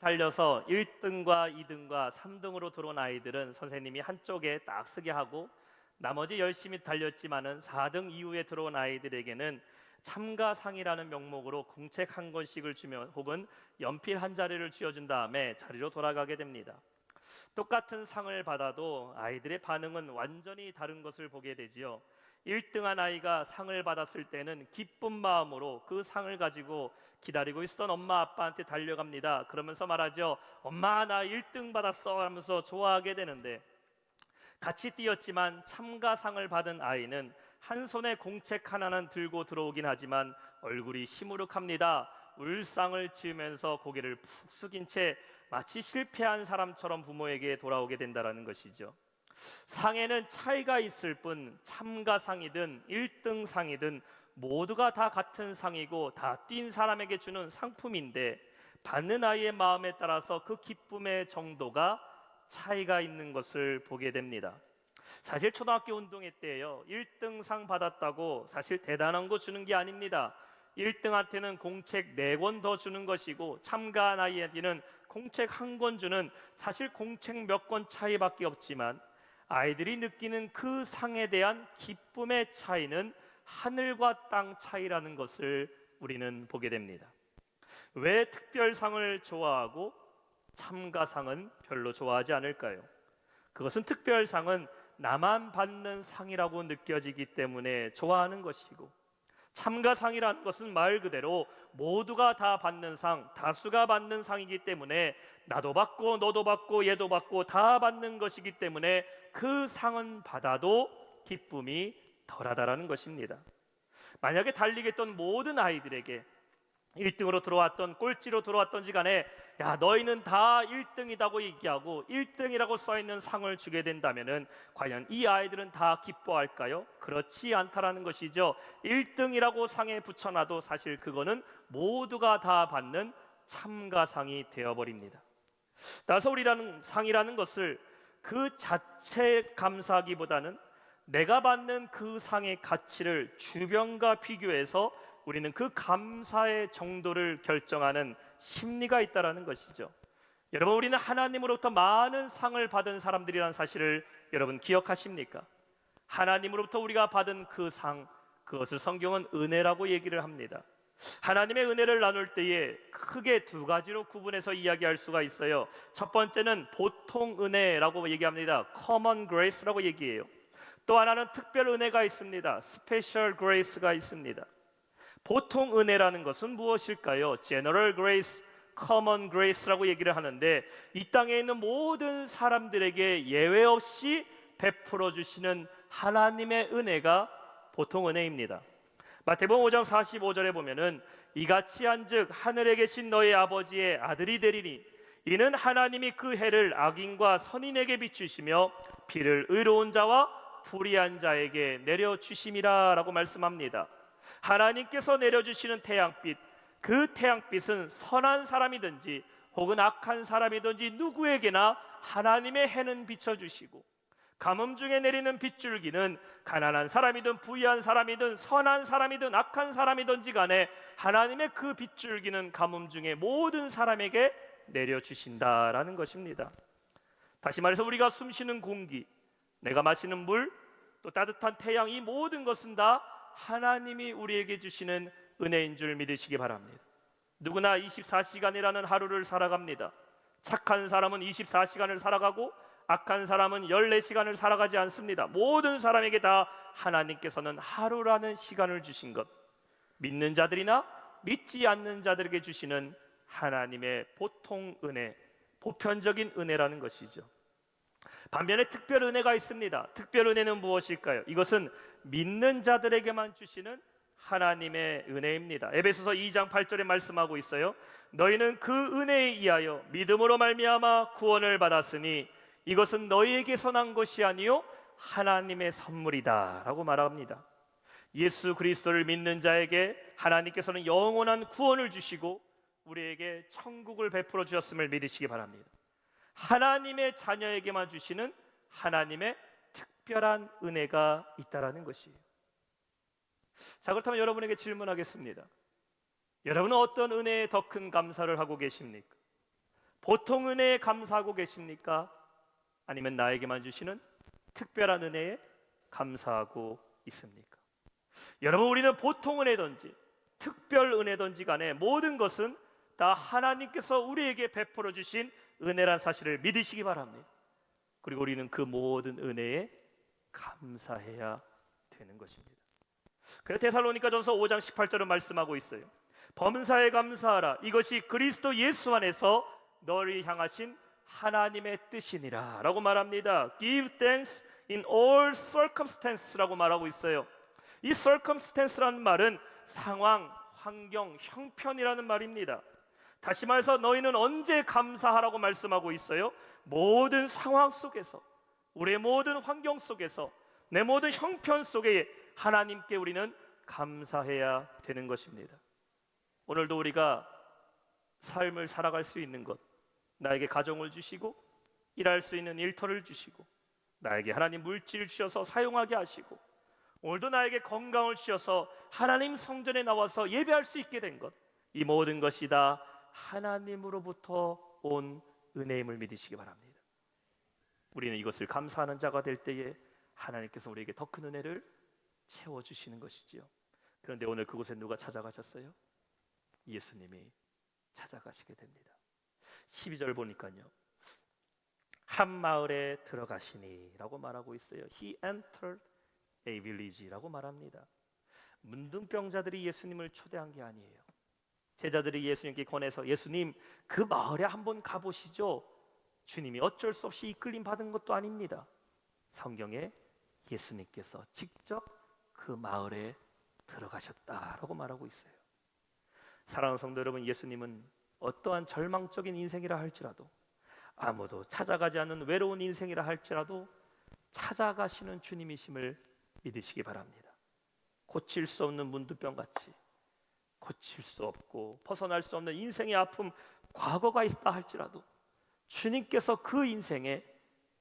달려서 1등과 2등과 3등으로 들어온 아이들은 선생님이 한쪽에 딱 쓰게 하고, 나머지 열심히 달렸지만은 4등 이후에 들어온 아이들에게는 참가상이라는 명목으로 공책 한 권씩을 주며 혹은 연필 한 자리를 쥐어준 다음에 자리로 돌아가게 됩니다. 똑같은 상을 받아도 아이들의 반응은 완전히 다른 것을 보게 되지요. 1등한 아이가 상을 받았을 때는 기쁜 마음으로 그 상을 가지고 기다리고 있었던 엄마 아빠한테 달려갑니다. 그러면서 말하죠. 엄마, 나 1등 받았어 하면서 좋아하게 되는데, 같이 뛰었지만 참가상을 받은 아이는 한 손에 공책 하나는 들고 들어오긴 하지만 얼굴이 시무룩합니다. 울상을 지으면서 고개를 푹 숙인 채 마치 실패한 사람처럼 부모에게 돌아오게 된다는 것이죠. 상에는 차이가 있을 뿐 참가상이든 1등상이든 모두가 다 같은 상이고 다 뛴 사람에게 주는 상품인데, 받는 아이의 마음에 따라서 그 기쁨의 정도가 차이가 있는 것을 보게 됩니다. 사실 초등학교 운동회 때요, 1등상 받았다고 사실 대단한 거 주는 게 아닙니다. 1등한테는 공책 4권 더 주는 것이고, 참가한 아이에게는 공책 1권 주는, 사실 공책 몇 권 차이밖에 없지만 아이들이 느끼는 그 상에 대한 기쁨의 차이는 하늘과 땅 차이라는 것을 우리는 보게 됩니다. 왜 특별상을 좋아하고 참가상은 별로 좋아하지 않을까요? 그것은 특별상은 나만 받는 상이라고 느껴지기 때문에 좋아하는 것이고, 참가상이라는 것은 말 그대로 모두가 다 받는 상, 다수가 받는 상이기 때문에 나도 받고 너도 받고 얘도 받고 다 받는 것이기 때문에 그 상은 받아도 기쁨이 덜하다라는 것입니다. 만약에 달리기 했던 모든 아이들에게 1등으로 들어왔던 꼴찌로 들어왔던지 간에 야, 너희는 다 1등이라고 얘기하고 1등이라고 써있는 상을 주게 된다면은 과연 이 아이들은 다 기뻐할까요? 그렇지 않다라는 것이죠. 1등이라고 상에 붙여놔도 사실 그거는 모두가 다 받는 참가상이 되어버립니다. 따라서 우리라는 상이라는 것을 그 자체 감사하기보다는 내가 받는 그 상의 가치를 주변과 비교해서 우리는 그 감사의 정도를 결정하는 심리가 있다는 것이죠. 여러분, 우리는 하나님으로부터 많은 상을 받은 사람들이라는 사실을 여러분 기억하십니까? 하나님으로부터 우리가 받은 그 상, 그것을 성경은 은혜라고 얘기를 합니다. 하나님의 은혜를 나눌 때에 크게 2가지로 구분해서 이야기할 수가 있어요. 첫 번째는 보통 은혜라고 얘기합니다. Common Grace라고 얘기해요. 또 하나는 특별 은혜가 있습니다. Special Grace가 있습니다. 보통 은혜라는 것은 무엇일까요? General Grace, Common Grace라고 얘기를 하는데, 이 땅에 있는 모든 사람들에게 예외 없이 베풀어 주시는 하나님의 은혜가 보통 은혜입니다. 마태복음 5장 45절에 보면은 이같이 한즉 하늘에 계신 너희 아버지의 아들이 되리니 이는 하나님이 그 해를 악인과 선인에게 비추시며 비를 의로운 자와 불의한 자에게 내려주심이라 라고 말씀합니다. 하나님께서 내려주시는 태양빛, 그 태양빛은 선한 사람이든지 혹은 악한 사람이든지 누구에게나 하나님의 해는 비춰주시고, 가뭄 중에 내리는 빗줄기는 가난한 사람이든 부유한 사람이든 선한 사람이든 악한 사람이든지 간에 하나님의 그 빗줄기는 가뭄 중에 모든 사람에게 내려주신다라는 것입니다. 다시 말해서 우리가 숨쉬는 공기, 내가 마시는 물, 또 따뜻한 태양, 이 모든 것은 다 하나님이 우리에게 주시는 은혜인 줄 믿으시기 바랍니다. 누구나 24시간이라는 하루를 살아갑니다. 착한 사람은 24시간을 살아가고 악한 사람은 14시간을 살아가지 않습니다. 모든 사람에게 다 하나님께서는 하루라는 시간을 주신 것, 믿는 자들이나 믿지 않는 자들에게 주시는 하나님의 보통 은혜, 보편적인 은혜라는 것이죠. 반면에 특별 은혜가 있습니다. 특별 은혜는 무엇일까요? 이것은 믿는 자들에게만 주시는 하나님의 은혜입니다. 에베소서 2장 8절에 말씀하고 있어요. 너희는 그 은혜에 의하여 믿음으로 말미암아 구원을 받았으니 이것은 너희에게서 난 것이 아니요 하나님의 선물이다 라고 말합니다. 예수 그리스도를 믿는 자에게 하나님께서는 영원한 구원을 주시고 우리에게 천국을 베풀어 주셨음을 믿으시기 바랍니다. 하나님의 자녀에게만 주시는 하나님의 특별한 은혜가 있다라는 것이에요. 자, 그렇다면 여러분에게 질문하겠습니다. 여러분은 어떤 은혜에 더 큰 감사를 하고 계십니까? 보통 은혜에 감사하고 계십니까? 아니면 나에게만 주시는 특별한 은혜에 감사하고 있습니까? 여러분, 우리는 보통 은혜든지 특별 은혜든지 간에 모든 것은 다 하나님께서 우리에게 베풀어 주신 은혜란 사실을 믿으시기 바랍니다. 그리고 우리는 그 모든 은혜에 감사해야 되는 것입니다. 그래서 데살로니가전서 5장 18절은 말씀하고 있어요. 범사에 감사하라. 이것이 그리스도 예수 안에서 너를 향하신 하나님의 뜻이니라 라고 말합니다. Give thanks in all circumstances라고 말하고 있어요. 이 circumstance라는 말은 상황, 환경, 형편이라는 말입니다. 다시 말해서 너희는 언제 감사하라고 말씀하고 있어요? 모든 상황 속에서, 우리의 모든 환경 속에서, 내 모든 형편 속에 하나님께 우리는 감사해야 되는 것입니다. 오늘도 우리가 삶을 살아갈 수 있는 것, 나에게 가정을 주시고 일할 수 있는 일터를 주시고 나에게 하나님 물질을 주셔서 사용하게 하시고 오늘도 나에게 건강을 주셔서 하나님 성전에 나와서 예배할 수 있게 된 것, 이 모든 것이 다 하나님으로부터 온 은혜임을 믿으시기 바랍니다. 우리는 이것을 감사하는 자가 될 때에 하나님께서 우리에게 더 큰 은혜를 채워주시는 것이지요. 그런데 오늘 그곳에 누가 찾아가셨어요? 예수님이 찾아가시게 됩니다. 12절 보니까요, 한 마을에 들어가시니 라고 말하고 있어요. He entered a village라고 말합니다. 문둥병자들이 예수님을 초대한 게 아니에요. 제자들이 예수님께 권해서 예수님 그 마을에 한번 가보시죠. 주님이 어쩔 수 없이 이끌림 받은 것도 아닙니다. 성경에 예수님께서 직접 그 마을에 들어가셨다라고 말하고 있어요. 사랑하는 성도 여러분, 예수님은 어떠한 절망적인 인생이라 할지라도, 아무도 찾아가지 않는 외로운 인생이라 할지라도 찾아가시는 주님이심을 믿으시기 바랍니다. 고칠 수 없는 문두병같이 고칠 수 없고 벗어날 수 없는 인생의 아픔, 과거가 있다 할지라도 주님께서 그 인생에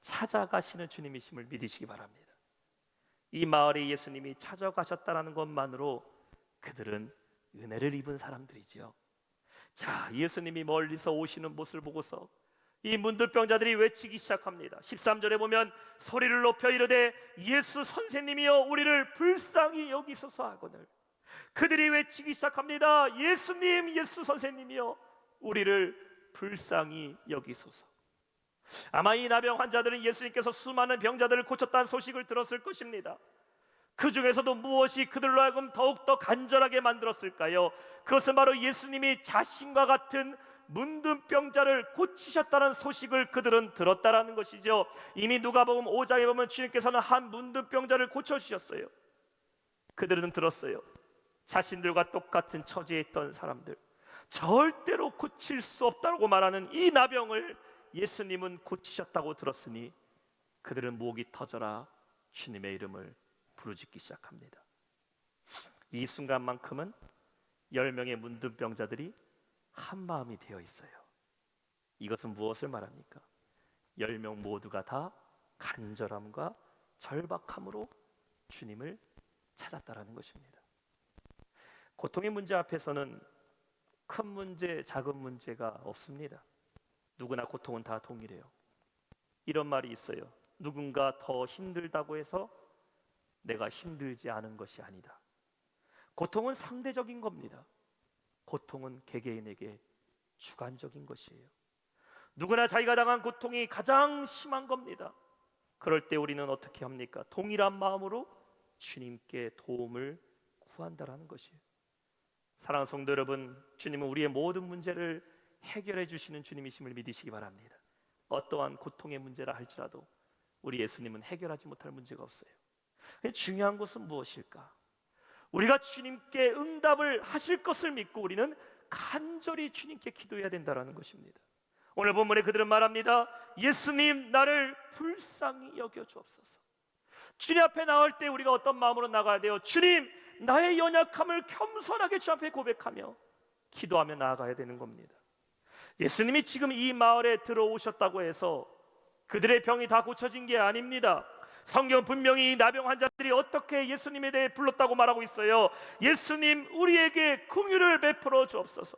찾아가시는 주님이심을 믿으시기 바랍니다. 이 마을에 예수님이 찾아가셨다는 것만으로 그들은 은혜를 입은 사람들이지요. 자, 예수님이 멀리서 오시는 모습을 보고서 이 문둥병자들이 외치기 시작합니다. 13절에 보면 소리를 높여 이르되 예수 선생님이여 우리를 불쌍히 여기소서 하거늘. 그들이 외치기 시작합니다. 예수님, 예수 선생님이여 우리를 불쌍히 여기소서. 아마 이 나병 환자들은 예수님께서 수많은 병자들을 고쳤다는 소식을 들었을 것입니다. 그 중에서도 무엇이 그들로 하여금 더욱더 간절하게 만들었을까요? 그것은 바로 예수님이 자신과 같은 문둥병자를 고치셨다는 소식을 그들은 들었다라는 것이죠. 이미 누가복음 5장에 보면 주님께서는 한 문둥병자를 고쳐주셨어요. 그들은 들었어요. 자신들과 똑같은 처지에 있던 사람들, 절대로 고칠 수 없다고 말하는 이 나병을 예수님은 고치셨다고 들었으니 그들은 목이 터져라 주님의 이름을 부르짖기 시작합니다. 이 순간만큼은 10명의 문둥병자들이 한 마음이 되어 있어요. 이것은 무엇을 말합니까? 10명 모두가 다 간절함과 절박함으로 주님을 찾았다라는 것입니다. 고통의 문제 앞에서는 큰 문제, 작은 문제가 없습니다. 누구나 고통은 다 동일해요. 이런 말이 있어요. 누군가 더 힘들다고 해서 내가 힘들지 않은 것이 아니다. 고통은 상대적인 겁니다. 고통은 개개인에게 주관적인 것이에요. 누구나 자기가 당한 고통이 가장 심한 겁니다. 그럴 때 우리는 어떻게 합니까? 동일한 마음으로 주님께 도움을 구한다라는 것이에요. 사랑하는 성도 여러분, 주님은 우리의 모든 문제를 해결해 주시는 주님이심을 믿으시기 바랍니다. 어떠한 고통의 문제라 할지라도 우리 예수님은 해결하지 못할 문제가 없어요. 중요한 것은 무엇일까? 우리가 주님께 응답을 하실 것을 믿고 우리는 간절히 주님께 기도해야 된다는 것입니다. 오늘 본문에 그들은 말합니다. 예수님, 나를 불쌍히 여겨 주옵소서. 주님 앞에 나올 때 우리가 어떤 마음으로 나가야 돼요? 주님, 나의 연약함을 겸손하게 주 앞에 고백하며 기도하며 나아가야 되는 겁니다. 예수님이 지금 이 마을에 들어오셨다고 해서 그들의 병이 다 고쳐진 게 아닙니다. 성경 분명히 나병 환자들이 어떻게 예수님에 대해 불렀다고 말하고 있어요. 예수님, 우리에게 긍휼을 베풀어 주옵소서.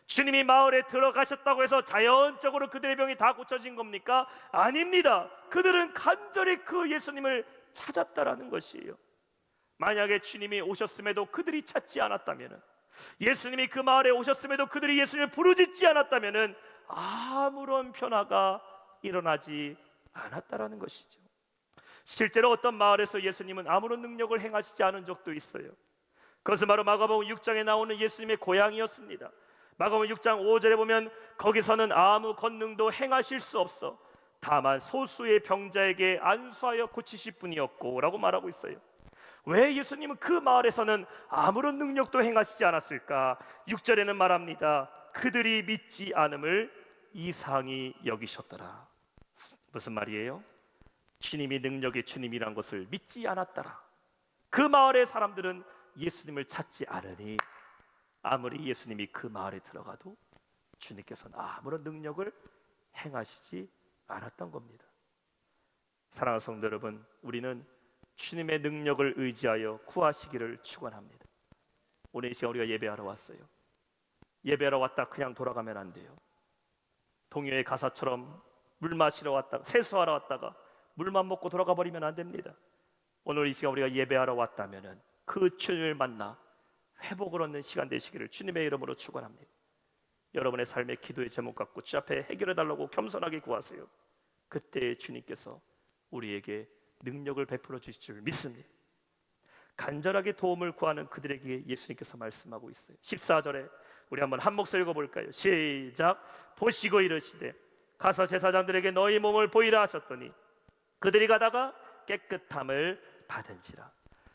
주님이 마을에 들어가셨다고 해서 자연적으로 그들의 병이 다 고쳐진 겁니까? 아닙니다. 그들은 간절히 그 예수님을 찾았다라는 것이에요. 만약에 주님이 오셨음에도 그들이 찾지 않았다면, 예수님이 그 마을에 오셨음에도 그들이 예수님을 부르짖지 않았다면 아무런 변화가 일어나지 않았다라는 것이죠. 실제로 어떤 마을에서 예수님은 아무런 능력을 행하시지 않은 적도 있어요. 그것은 바로 마가복음 6장에 나오는 예수님의 고향이었습니다. 마가복음 6장 5절에 보면 거기서는 아무 권능도 행하실 수 없어 다만 소수의 병자에게 안수하여 고치실 뿐이었고 라고 말하고 있어요. 왜 예수님은 그 마을에서는 아무런 능력도 행하시지 않았을까? 6절에는 말합니다. 그들이 믿지 않음을 이상히 여기셨더라. 무슨 말이에요? 주님이 능력의 주님이란 것을 믿지 않았더라. 그 마을의 사람들은 예수님을 찾지 않으니 아무리 예수님이 그 마을에 들어가도 주님께서는 아무런 능력을 행하시지 않았던 겁니다. 사랑하는 성도 여러분, 우리는 주님의 능력을 의지하여 구하시기를 축원합니다. 오늘 이 시간 우리가 예배하러 왔어요. 예배하러 왔다 그냥 돌아가면 안 돼요. 동요의 가사처럼 물 마시러 왔다가 세수하러 왔다가 물만 먹고 돌아가 버리면 안 됩니다. 오늘 이 시간 우리가 예배하러 왔다면은 그 주님을 만나 회복을 얻는 시간 되시기를 주님의 이름으로 축원합니다. 여러분의 삶의 기도의 제목 갖고 주 앞에 해결해 달라고 겸손하게 구하세요. 그때 주님께서 우리에게 능력을 베풀어 주실 줄 믿습니다. 간절하게 도움을 구하는 그들에게 예수님께서 말씀하고 있어요. 14절에 우리 한번 한 목소리 읽어볼까요? 시작. 보시고 이르시되 가서 제사장들에게 너희 몸을 보이라 하셨더니 그들이 가다가 깨끗함을 받은지라.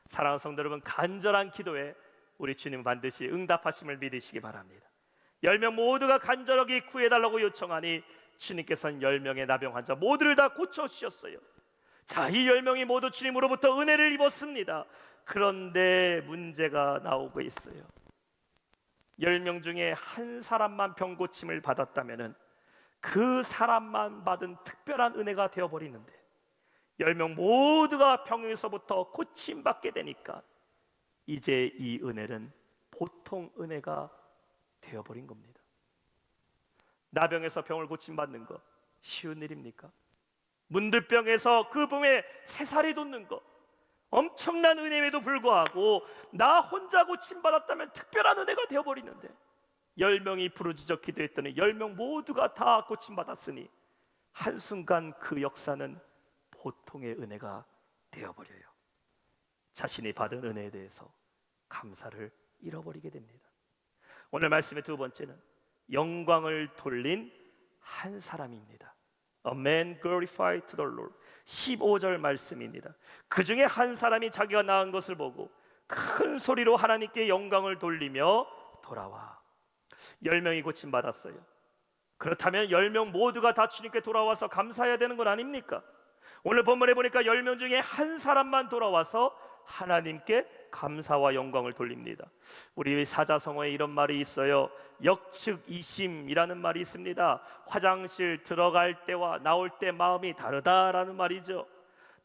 사랑하는 성도 여러분, 간절한 기도에 우리 주님 반드시 응답하심을 믿으시기 바랍니다. 10명 모두가 간절하게 구해달라고 요청하니 주님께서는 10명의 나병 환자 모두를 다 고쳐주셨어요. 자, 이 10명이 모두 주님으로부터 은혜를 입었습니다. 그런데 문제가 나오고 있어요. 10명 중에 한 사람만 병 고침을 받았다면 그 사람만 받은 특별한 은혜가 되어버리는데 10명 모두가 병에서부터 고침받게 되니까 이제 이 은혜는 보통 은혜가 되어버린 겁니다. 나병에서 병을 고침받는 거 쉬운 일입니까? 문득병에서 그 몸에 새살이 돋는 거 엄청난 은혜에도 불구하고 나 혼자 고침받았다면 특별한 은혜가 되어버리는데 10명이 부르짖어 기도했더니 10명 모두가 다 고침받았으니 한순간 그 역사는 보통의 은혜가 되어버려요. 자신이 받은 은혜에 대해서 감사를 잃어버리게 됩니다. 오늘 말씀의 두 번째는 영광을 돌린 한 사람입니다. A man glorified to the Lord. 15절 말씀입니다. 그 중에 한 사람이 자기가 낳은 것을 보고 큰 소리로 하나님께 영광을 돌리며 돌아와. 10명이 고침받았어요. 그렇다면 10명 모두가 다 주님께 돌아와서 감사해야 되는 건 아닙니까? 오늘 본문에 보니까 10명 중에 한 사람만 돌아와서 하나님께 감사와 영광을 돌립니다. 우리 사자성어에 이런 말이 있어요. 역측이심이라는 말이 있습니다. 화장실 들어갈 때와 나올 때 마음이 다르다라는 말이죠.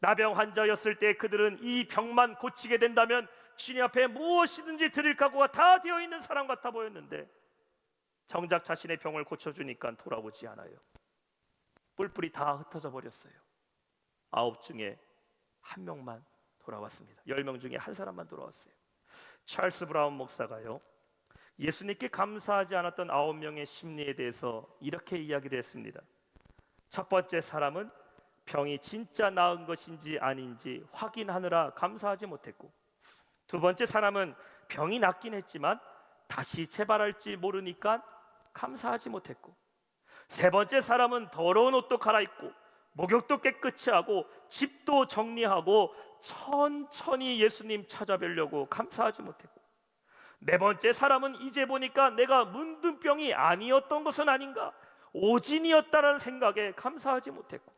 나병 환자였을 때 그들은 이 병만 고치게 된다면 주님 앞에 무엇이든지 드릴 각오가 다 되어 있는 사람 같아 보였는데 정작 자신의 병을 고쳐주니까 돌아오지 않아요. 뿔뿔이 다 흩어져 버렸어요. 9 중에 1명만 돌아왔습니다. 10명 중에 한 사람만 돌아왔어요. 찰스 브라운 목사가요, 예수님께 감사하지 않았던 9명의 심리에 대해서 이렇게 이야기를 했습니다. 첫 번째 사람은 병이 진짜 나은 것인지 아닌지 확인하느라 감사하지 못했고, 두 번째 사람은 병이 낫긴 했지만 다시 재발할지 모르니까 감사하지 못했고, 세 번째 사람은 더러운 옷도 갈아입고 목욕도 깨끗이 하고 집도 정리하고 천천히 예수님 찾아뵈려고 감사하지 못했고, 네 번째 사람은 이제 보니까 내가 문둥병이 아니었던 것은 아닌가, 오진이었다는 생각에 감사하지 못했고,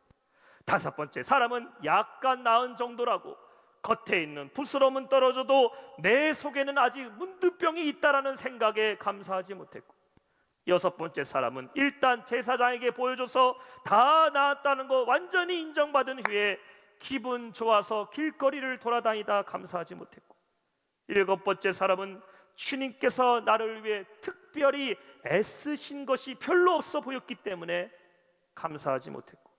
다섯 번째 사람은 약간 나은 정도라고 겉에 있는 부스럼은 떨어져도 내 속에는 아직 문둥병이 있다라는 생각에 감사하지 못했고, 여섯 번째 사람은 일단 제사장에게 보여줘서 다 나았다는 거 완전히 인정받은 후에 기분 좋아서 길거리를 돌아다니다 감사하지 못했고, 일곱 번째 사람은 주님께서 나를 위해 특별히 애쓰신 것이 별로 없어 보였기 때문에 감사하지 못했고,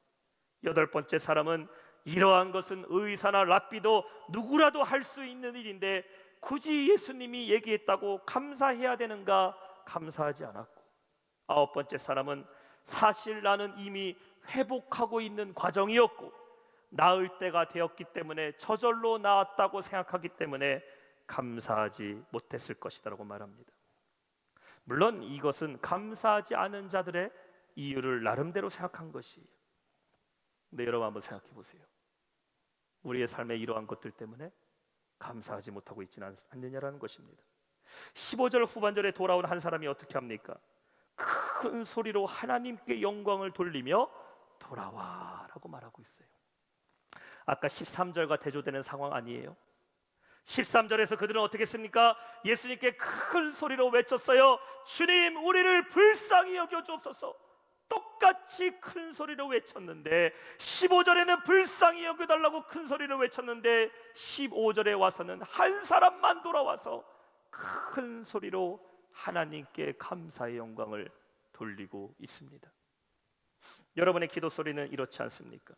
여덟 번째 사람은 이러한 것은 의사나 랍비도 누구라도 할 수 있는 일인데 굳이 예수님이 얘기했다고 감사해야 되는가 감사하지 않았고, 아홉 번째 사람은 사실 나는 이미 회복하고 있는 과정이었고 나을 때가 되었기 때문에 저절로 나았다고 생각하기 때문에 감사하지 못했을 것이다라고 말합니다. 물론 이것은 감사하지 않은 자들의 이유를 나름대로 생각한 것이에요. 근데 여러분 한번 생각해 보세요. 우리의 삶에 이러한 것들 때문에 감사하지 못하고 있지는 않느냐라는 것입니다. 15절 후반절에 돌아온 한 사람이 어떻게 합니까? 큰 소리로 하나님께 영광을 돌리며 돌아와라고 말하고 있어요. 아까 13절과 대조되는 상황 아니에요? 13절에서 그들은 어떻게 했습니까? 예수님께 큰 소리로 외쳤어요. 주님, 우리를 불쌍히 여겨 주옵소서. 똑같이 큰 소리로 외쳤는데 15절에는 불쌍히 여겨달라고 큰 소리로 외쳤는데 15절에 와서는 한 사람만 돌아와서 큰 소리로 하나님께 감사의 영광을 돌리고 있습니다. 여러분의 기도 소리는 이렇지 않습니까?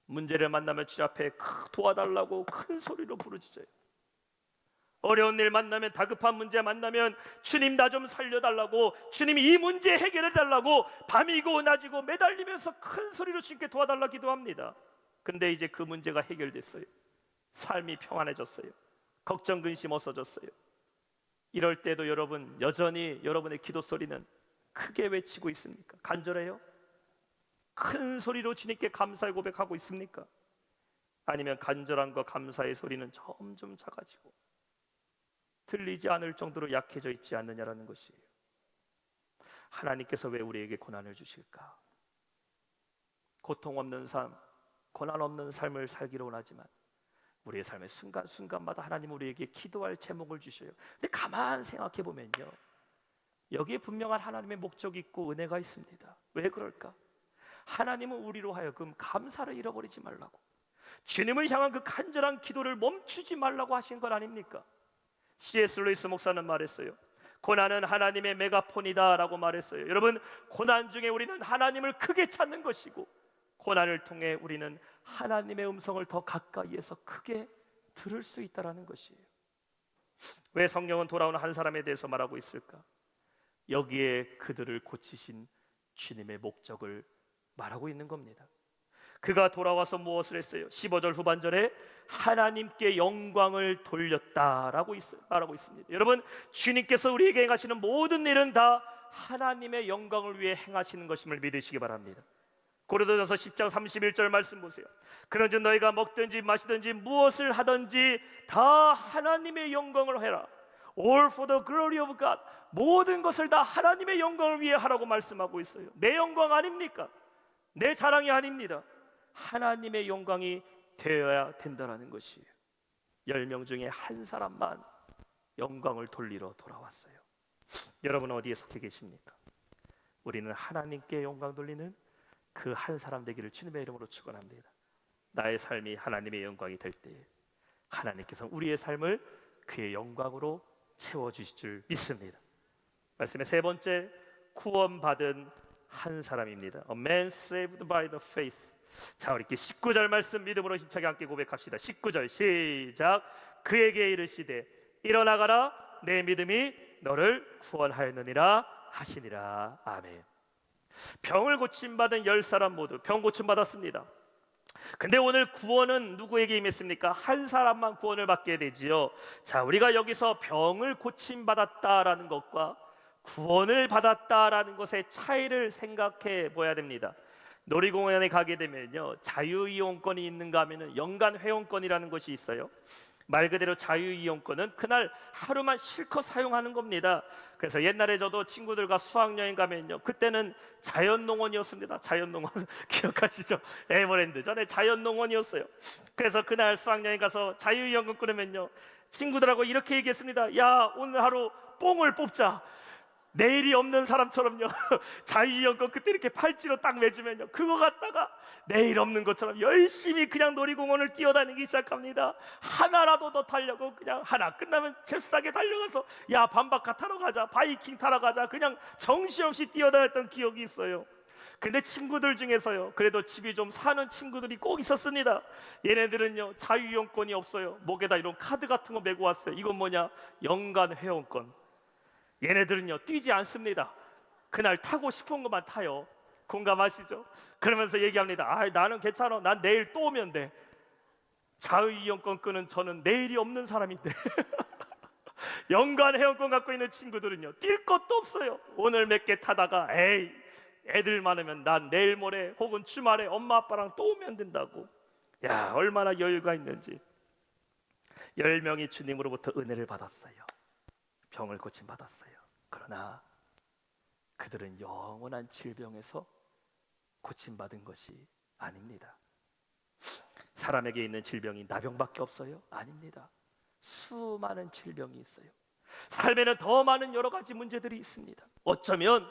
문제를 만나면 주 앞에 도와달라고 큰 소리로 부르짖어요. 어려운 일 만나면, 다급한 문제 만나면 주님 나 좀 살려달라고, 주님 이 문제 해결해달라고 밤이고 낮이고 매달리면서 큰 소리로 주님께 도와달라 기도합니다. 근데 이제 그 문제가 해결됐어요. 삶이 평안해졌어요. 걱정 근심 없어졌어요. 이럴 때도 여러분 여전히 여러분의 기도 소리는 크게 외치고 있습니까? 간절해요? 큰 소리로 주님께 감사의 고백하고 있습니까? 아니면 간절함과 감사의 소리는 점점 작아지고 들리지 않을 정도로 약해져 있지 않느냐라는 것이에요. 하나님께서 왜 우리에게 고난을 주실까? 고통 없는 삶, 고난 없는 삶을 살기로 원하지만 우리의 삶의 순간순간마다 하나님 우리에게 기도할 제목을 주셔요. 근데 가만 생각해 보면요, 여기에 분명한 하나님의 목적이 있고 은혜가 있습니다. 왜 그럴까? 하나님은 우리로 하여금 감사를 잃어버리지 말라고, 주님을 향한 그 간절한 기도를 멈추지 말라고 하신 것 아닙니까? C.S. 루이스 목사는 말했어요. 고난은 하나님의 메가폰이다 라고 말했어요. 여러분, 고난 중에 우리는 하나님을 크게 찾는 것이고 고난을 통해 우리는 하나님의 음성을 더 가까이에서 크게 들을 수 있다는 것이에요. 왜 성경은 돌아오는 한 사람에 대해서 말하고 있을까? 여기에 그들을 고치신 주님의 목적을 말하고 있는 겁니다. 그가 돌아와서 무엇을 했어요? 15절 후반절에 하나님께 영광을 돌렸다라고 말하고 있습니다. 여러분, 주님께서 우리에게 행하시는 모든 일은 다 하나님의 영광을 위해 행하시는 것임을 믿으시기 바랍니다. 고린도전서 10장 31절 말씀 보세요. 그런즉 너희가 먹든지 마시든지 무엇을 하든지 다 하나님의 영광을 해라. All for the glory of God. 모든 것을 다 하나님의 영광을 위해 하라고 말씀하고 있어요. 내 영광 아닙니까? 내 자랑이 아닙니다. 하나님의 영광이 되어야 된다는 것이에요. 10명 중에 한 사람만 영광을 돌리러 돌아왔어요. 여러분은 어디에 속해 계십니까? 우리는 하나님께 영광 돌리는 그 한 사람 되기를 주님의 이름으로 축원합니다. 나의 삶이 하나님의 영광이 될 때 하나님께서 우리의 삶을 그의 영광으로 채워주실 줄 믿습니다. 말씀의 세 번째, 구원받은 한 사람입니다. A man saved by the faith. 자, 우리 19절 말씀 믿음으로 힘차게 함께 고백합시다. 19절 시작. 그에게 이르시되 일어나가라, 내 믿음이 너를 구원하였느니라 하시니라. 아멘. 병을 고침받은 10사람 모두 병 고침받았습니다. 근데 오늘 구원은 누구에게 임했습니까? 한 사람만 구원을 받게 되지요. 자, 우리가 여기서 병을 고침받았다라는 것과 구원을 받았다라는 것의 차이를 생각해 보아야 됩니다. 놀이공원에 가게 되면요, 자유이용권이 있는가 하면은 연간 회원권이라는 것이 있어요. 말 그대로 자유이용권은 그날 하루만 실컷 사용하는 겁니다. 그래서 옛날에 저도 친구들과 수학여행 가면요, 그때는 자연농원이었습니다. 자연농원 기억하시죠? 에버랜드 전에 자연농원이었어요. 그래서 그날 수학여행 가서 자유이용권 끊으면요, 친구들하고 이렇게 얘기했습니다. 야, 오늘 하루 뽕을 뽑자. 내일이 없는 사람처럼요. 자유이용권 그때 이렇게 팔찌로 딱 매주면요, 그거 갖다가 내일 없는 것처럼 열심히 그냥 놀이공원을 뛰어다니기 시작합니다. 하나라도 더 타려고 그냥 하나 끝나면 잽싸게 달려가서 야 밤바카 타러 가자, 바이킹 타러 가자, 그냥 정신없이 뛰어다녔던 기억이 있어요. 근데 친구들 중에서요, 그래도 집이 좀 사는 친구들이 꼭 있었습니다. 얘네들은요 자유이용권이 없어요. 목에다 이런 카드 같은 거 메고 왔어요. 이건 뭐냐? 연간 회원권. 얘네들은요 뛰지 않습니다. 그날 타고 싶은 것만 타요. 공감하시죠? 그러면서 얘기합니다. 아, 나는 괜찮아, 난 내일 또 오면 돼. 자유이용권 끄는 저는 내일이 없는 사람인데 연간 회원권 갖고 있는 친구들은요 뛸 것도 없어요. 오늘 몇 개 타다가 에이, 애들 많으면 난 내일 모레 혹은 주말에 엄마 아빠랑 또 오면 된다고. 야, 얼마나 여유가 있는지. 10명이 주님으로부터 은혜를 받았어요. 병을 고침받았어요. 그러나 그들은 영원한 질병에서 고침받은 것이 아닙니다. 사람에게 있는 질병이 나병밖에 없어요? 아닙니다. 수많은 질병이 있어요. 삶에는 더 많은 여러 가지 문제들이 있습니다. 어쩌면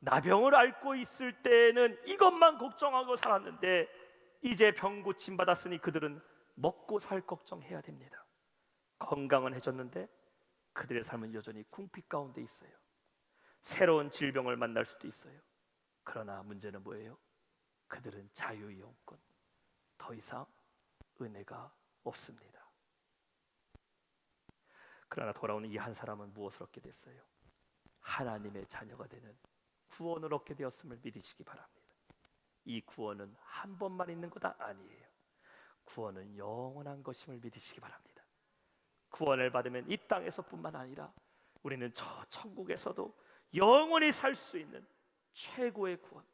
나병을 앓고 있을 때는 이것만 걱정하고 살았는데 이제 병 고침 받았으니 그들은 먹고 살 걱정해야 됩니다. 건강은 해줬는데 그들의 삶은 여전히 궁핍 가운데 있어요. 새로운 질병을 만날 수도 있어요. 그러나 문제는 뭐예요? 그들은 자유이용권, 더 이상 은혜가 없습니다. 그러나 돌아오는 이 한 사람은 무엇을 얻게 됐어요? 하나님의 자녀가 되는 구원을 얻게 되었음을 믿으시기 바랍니다. 이 구원은 한 번만 있는 것 아니에요. 구원은 영원한 것임을 믿으시기 바랍니다. 구원을 받으면 이 땅에서뿐만 아니라 우리는 저 천국에서도 영원히 살 수 있는 최고의 구원,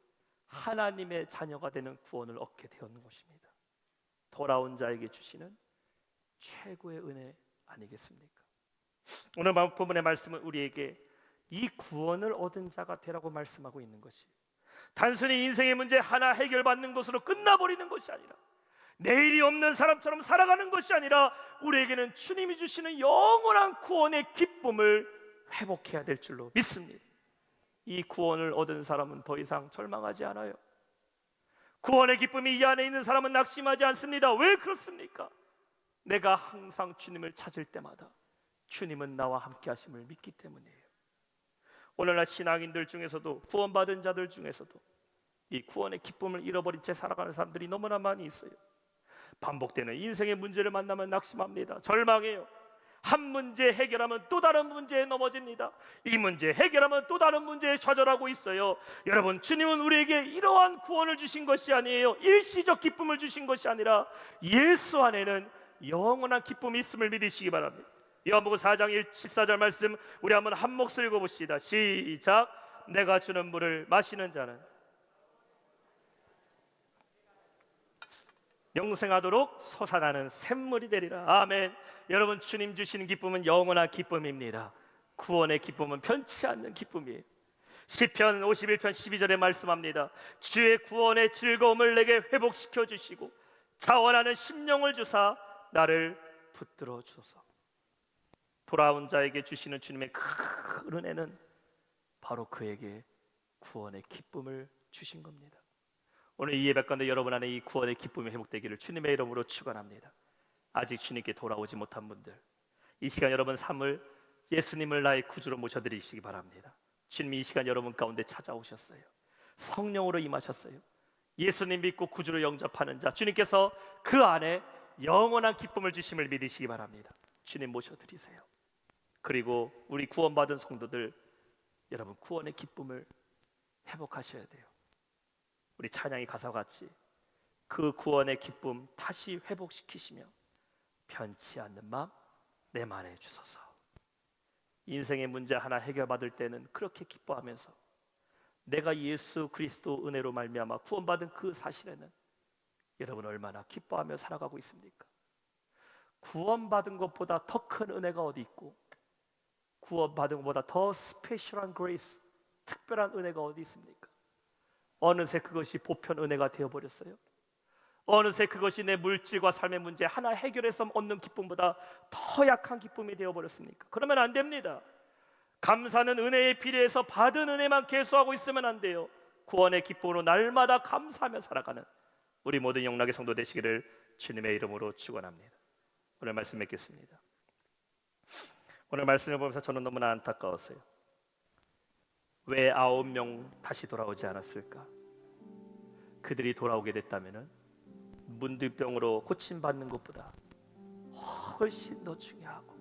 하나님의 자녀가 되는 구원을 얻게 되었는 것입니다. 돌아온 자에게 주시는 최고의 은혜 아니겠습니까? 오늘 본문의 말씀은 우리에게 이 구원을 얻은 자가 되라고 말씀하고 있는 것이에요. 단순히 인생의 문제 하나 해결받는 것으로 끝나버리는 것이 아니라, 내일이 없는 사람처럼 살아가는 것이 아니라 우리에게는 주님이 주시는 영원한 구원의 기쁨을 회복해야 될 줄로 믿습니다. 이 구원을 얻은 사람은 더 이상 절망하지 않아요. 구원의 기쁨이 이 안에 있는 사람은 낙심하지 않습니다. 왜 그렇습니까? 내가 항상 주님을 찾을 때마다 주님은 나와 함께 하심을 믿기 때문이에요. 오늘날 신앙인들 중에서도, 구원받은 자들 중에서도 이 구원의 기쁨을 잃어버린 채 살아가는 사람들이 너무나 많이 있어요. 반복되는 인생의 문제를 만나면 낙심합니다. 절망해요. 한 문제 해결하면 또 다른 문제에 넘어집니다. 이 문제 해결하면 또 다른 문제에 좌절하고 있어요. 여러분, 주님은 우리에게 이러한 구원을 주신 것이 아니에요. 일시적 기쁨을 주신 것이 아니라 예수 안에는 영원한 기쁨이 있음을 믿으시기 바랍니다. 요한복음 4장 14절 말씀 우리 한번 한 목소리 읽어봅시다. 시작. 내가 주는 물을 마시는 자는 영생하도록 솟아나는 샘물이 되리라. 아멘. 여러분, 주님 주시는 기쁨은 영원한 기쁨입니다. 구원의 기쁨은 변치 않는 기쁨이에요. 시편 51편 12절에 말씀합니다. 주의 구원의 즐거움을 내게 회복시켜 주시고 자원하는 심령을 주사 나를 붙들어 주소서. 돌아온 자에게 주시는 주님의 큰 은혜는 바로 그에게 구원의 기쁨을 주신 겁니다. 오늘 이 예배 가운데 여러분 안에 이 구원의 기쁨이 회복되기를 주님의 이름으로 축원합니다. 아직 주님께 돌아오지 못한 분들, 이 시간 여러분 삶을 예수님을 나의 구주로 모셔드리시기 바랍니다. 주님이 이 시간 여러분 가운데 찾아오셨어요. 성령으로 임하셨어요. 예수님 믿고 구주로 영접하는 자, 주님께서 그 안에 영원한 기쁨을 주심을 믿으시기 바랍니다. 주님 모셔드리세요. 그리고 우리 구원받은 성도들, 여러분 구원의 기쁨을 회복하셔야 돼요. 우리 찬양의 가사같이 그 구원의 기쁨 다시 회복시키시며 변치 않는 마음 내 만에 주소서. 인생의 문제 하나 해결받을 때는 그렇게 기뻐하면서 내가 예수 그리스도 은혜로 말미암아 구원받은 그 사실에는 여러분 얼마나 기뻐하며 살아가고 있습니까? 구원받은 것보다 더 큰 은혜가 어디 있고, 구원받은 것보다 더 스페셜한 그레이스, 특별한 은혜가 어디 있습니까? 어느새 그것이 보편 은혜가 되어버렸어요. 어느새 그것이 내 물질과 삶의 문제 하나 해결해서 얻는 기쁨보다 더 약한 기쁨이 되어버렸습니까? 그러면 안 됩니다. 감사는 은혜에 비례해서 받은 은혜만 계수하고 있으면 안 돼요. 구원의 기쁨으로 날마다 감사하며 살아가는 우리 모든 영락의 성도 되시기를 주님의 이름으로 축원합니다. 오늘 말씀 맺겠습니다. 오늘 말씀을 보면서 저는 너무나 안타까웠어요. 왜 9명 다시 돌아오지 않았을까? 그들이 돌아오게 됐다면 문득병으로 고침받는 것보다 훨씬 더 중요하고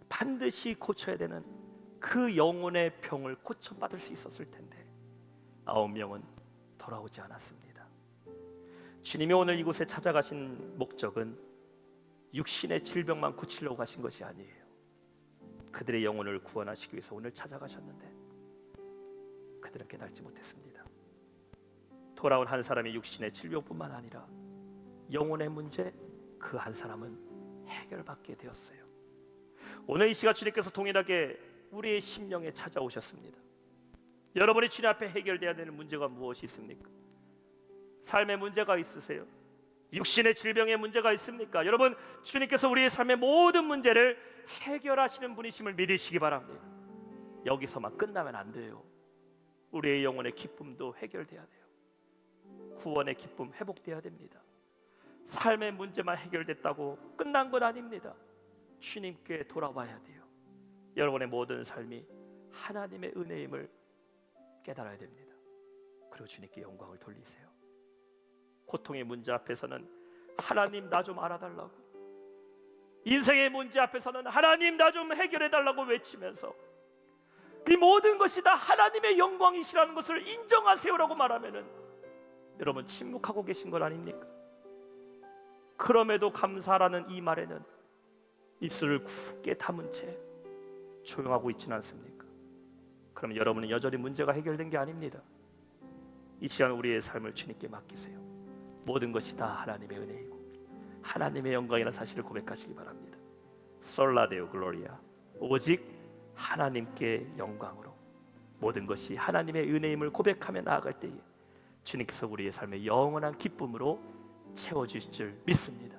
반드시 고쳐야 되는 그 영혼의 병을 고쳐받을 수 있었을 텐데 9명은 돌아오지 않았습니다. 주님이 오늘 이곳에 찾아가신 목적은 육신의 질병만 고치려고 가신 것이 아니에요. 그들의 영혼을 구원하시기 위해서 오늘 찾아가셨는데 그들은 깨닫지 못했습니다. 돌아온 한 사람이 육신의 질병뿐만 아니라 영혼의 문제, 그 한 사람은 해결받게 되었어요. 오늘 이 시간 주님께서 동일하게 우리의 심령에 찾아오셨습니다. 여러분이 주님 앞에 해결돼야 되는 문제가 무엇이 있습니까? 삶의 문제가 있으세요? 육신의 질병의 문제가 있습니까? 여러분, 주님께서 우리의 삶의 모든 문제를 해결하시는 분이심을 믿으시기 바랍니다. 여기서만 끝나면 안 돼요. 우리의 영혼의 기쁨도 해결돼야 돼요. 구원의 기쁨 회복돼야 됩니다. 삶의 문제만 해결됐다고 끝난 건 아닙니다. 주님께 돌아와야 돼요. 여러분의 모든 삶이 하나님의 은혜임을 깨달아야 됩니다. 그리고 주님께 영광을 돌리세요. 고통의 문제 앞에서는 하나님 나 좀 알아달라고, 인생의 문제 앞에서는 하나님 나 좀 해결해달라고 외치면서 이 모든 것이 다 하나님의 영광이시라는 것을 인정하세요라고 말하면은 여러분 침묵하고 계신 건 아닙니까? 그럼에도 감사라는 이 말에는 입술을 굳게 다문 채 조용하고 있지는 않습니까? 그럼 여러분은 여전히 문제가 해결된 게 아닙니다. 이 시간 우리의 삶을 주님께 맡기세요. 모든 것이 다 하나님의 은혜이고 하나님의 영광이라는 사실을 고백하시기 바랍니다. 솔라데오 글로리아, 오직 하나님께 영광으로 모든 것이 하나님의 은혜임을 고백하며 나아갈 때에 주님께서 우리의 삶의 영원한 기쁨으로 채워주실 줄 믿습니다.